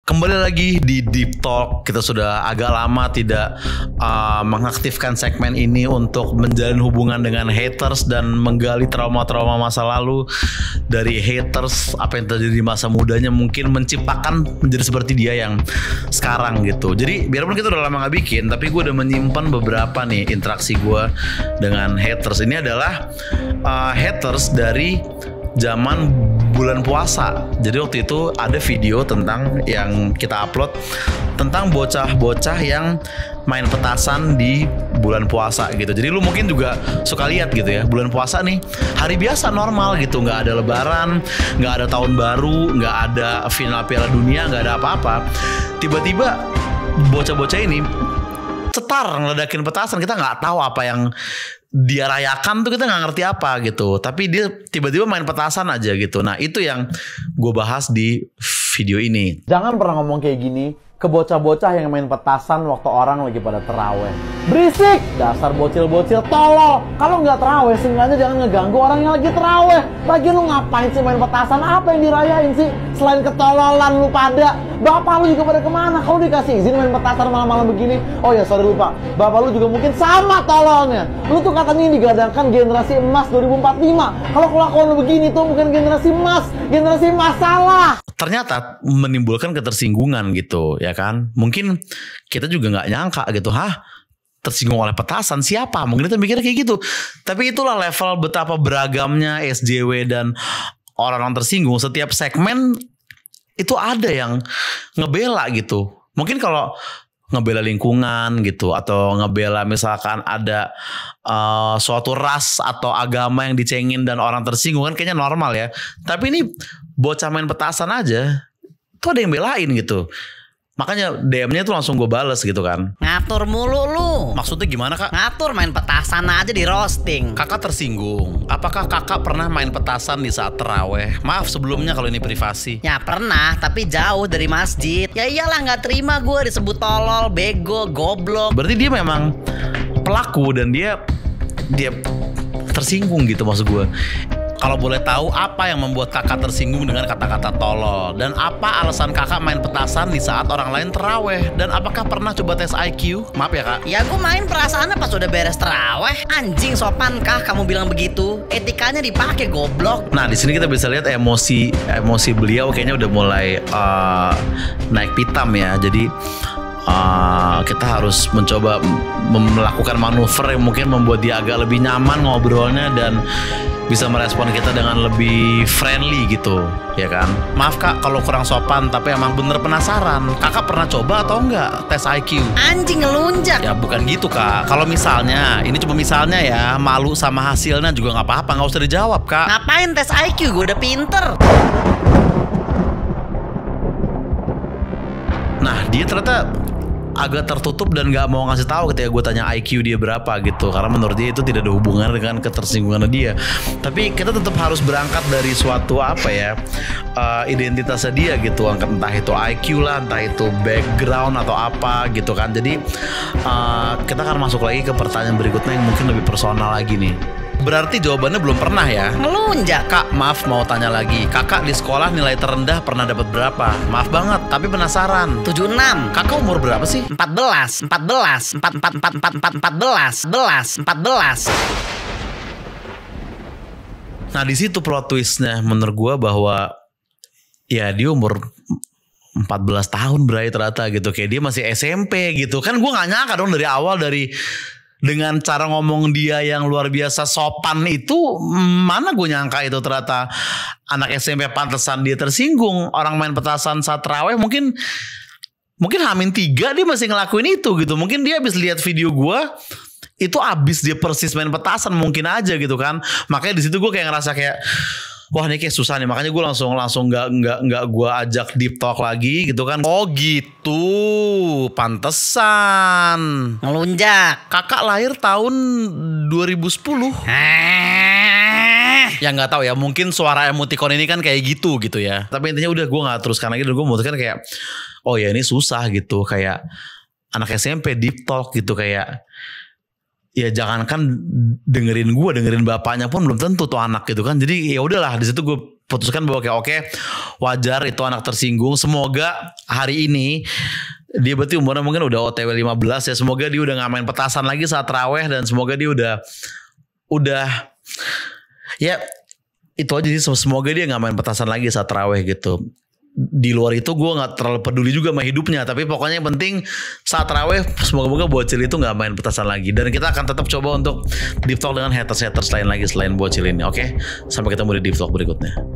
Kembali lagi di Deep Talk. Kita sudah agak lama tidak mengaktifkan segmen ini untuk menjalin hubungan dengan haters dan menggali trauma-trauma masa lalu dari haters, apa yang terjadi di masa mudanya, mungkin menciptakan menjadi seperti dia yang sekarang gitu. Jadi biarpun kita udah lama gak bikin, tapi gue udah menyimpan beberapa nih interaksi gue dengan haters. Ini adalah haters dari zaman bulan puasa. Jadi waktu itu ada video tentang yang kita upload tentang bocah-bocah yang main petasan di bulan puasa gitu. Jadi lu mungkin juga suka lihat gitu ya, bulan puasa nih hari biasa normal gitu, nggak ada lebaran, nggak ada tahun baru, nggak ada final Piala Dunia, nggak ada apa-apa. Tiba-tiba bocah-bocah ini cetar ngeledakin petasan. Kita nggak tahu apa yang dia rayakan tuh, kita nggak ngerti apa gitu, tapi dia tiba-tiba main petasan aja gitu. Nah itu yang gue bahas di video ini. Jangan pernah ngomong kayak gini ke bocah-bocah yang main petasan waktu orang lagi pada terawih. Berisik! Dasar bocil-bocil tolol. Kalau nggak terawih, seenggaknya jangan ngeganggu orang yang lagi terawih. Lagi lu ngapain sih main petasan? Apa yang dirayain sih? Selain ketololan lu pada. Bapak lu juga pada kemana? Kalau dikasih izin main petasan malam-malam begini. Oh ya sorry lupa, bapak lu juga mungkin sama tololnya. Lu tuh katanya digadangkan generasi emas 2045. Kalau kelakuan lu begini tuh bukan generasi emas, generasi masalah. Ternyata menimbulkan ketersinggungan gitu ya kan. Mungkin kita juga nggak nyangka gitu, tersinggung oleh petasan siapa? Mungkin kita mikirnya kayak gitu. Tapi itulah level betapa beragamnya SJW dan orang-orang tersinggung. Setiap segmen itu ada yang ngebela gitu. Mungkin kalau ngebela lingkungan gitu, atau ngebela misalkan ada suatu ras atau agama yang dicengin dan orang tersinggung, kan kayaknya normal ya. Tapi ini bocah main petasan aja tuh ada yang belain gitu. Makanya DM-nya tuh langsung gue bales gitu kan. Ngatur mulu lu. Maksudnya gimana kak? Ngatur main petasan aja di roasting. Kakak tersinggung. Apakah kakak pernah main petasan di saat terawih? Maaf sebelumnya kalau ini privasi. Ya pernah, tapi jauh dari masjid. Ya iyalah gak terima gue disebut tolol, bego, goblok. Berarti dia memang pelaku dan dia tersinggung gitu maksud gue. Kalau boleh tahu apa yang membuat kakak tersinggung dengan kata-kata tolol? Dan apa alasan kakak main petasan di saat orang lain terawih? Dan apakah pernah coba tes IQ? Maaf ya kak. Ya gue main perasaannya pas udah beres terawih. Anjing, sopankah kamu bilang begitu? Etikanya dipakai goblok. Nah di sini kita bisa lihat emosi beliau kayaknya udah mulai naik pitam ya. Jadi kita harus mencoba melakukan manuver yang mungkin membuat dia agak lebih nyaman ngobrolnya dan bisa merespon kita dengan lebih friendly gitu, ya kan? Maaf kak kalau kurang sopan, tapi emang bener penasaran. Kakak pernah coba atau enggak tes IQ? Anjing ngelunjak. Ya bukan gitu kak. Kalau misalnya, ini cuma misalnya ya, malu sama hasilnya juga nggak apa-apa, nggak usah dijawab kak. Ngapain tes IQ? Gue udah pinter. Nah dia ternyata agak tertutup dan gak mau ngasih tahu ketika gue tanya IQ dia berapa gitu, karena menurut dia itu tidak ada hubungan dengan ketersinggungan dia. Tapi kita tetap harus berangkat dari suatu identitasnya dia gitu, entah itu IQ lah, entah itu background atau apa gitu kan. Jadi kita akan masuk lagi ke pertanyaan berikutnya yang mungkin lebih personal lagi nih. Berarti jawabannya belum pernah ya? Ngelunjak. Kak, maaf mau tanya lagi. Kakak di sekolah nilai terendah pernah dapat berapa? Maaf banget, tapi penasaran. 76. Kakak umur berapa sih? 14. Nah di situ plot twistnya menurut gue bahwa ya dia umur 14 tahun berarti ternyata gitu. Kayak dia masih SMP gitu. Kan gue gak nyangka dong dari awal dengan cara ngomong dia yang luar biasa sopan itu, mana gue nyangka itu ternyata anak SMP pantesan dia tersinggung. Orang main petasan saat terawih mungkin H-3 dia masih ngelakuin itu gitu. Mungkin dia habis lihat video gue itu abis dia persis main petasan mungkin aja gitu kan. Makanya di situ gue kayak ngerasa kayak wah ini kayak susah nih, makanya gue langsung nggak gue ajak deep talk lagi gitu kan. Oh gitu, pantesan. Ngelunjak. Kakak lahir tahun 2010. Ya nggak tahu ya, mungkin suara emoticon ini kan kayak gitu ya. Tapi intinya udah gue nggak teruskan lagi dan gue memutuskan kayak oh ya ini susah gitu, kayak anak SMP deep talk gitu, kayak ya jangankan dengerin bapaknya pun belum tentu tuh anak gitu kan. Jadi ya udahlah, di situ gue putuskan bahwa kayak oke, wajar itu anak tersinggung. Semoga hari ini dia berarti umurnya mungkin udah OTW 15 ya. Semoga dia udah gak main petasan lagi saat taraweh, dan semoga dia udah ya itu aja sih. Semoga dia gak main petasan lagi saat taraweh gitu. Di luar itu gue gak terlalu peduli juga sama hidupnya, tapi pokoknya yang penting saat taraweh semoga bocil itu gak main petasan lagi. Dan kita akan tetap coba untuk deep talk dengan haters lain lagi selain bocil ini. Oke, sampai ketemu di deep talk berikutnya.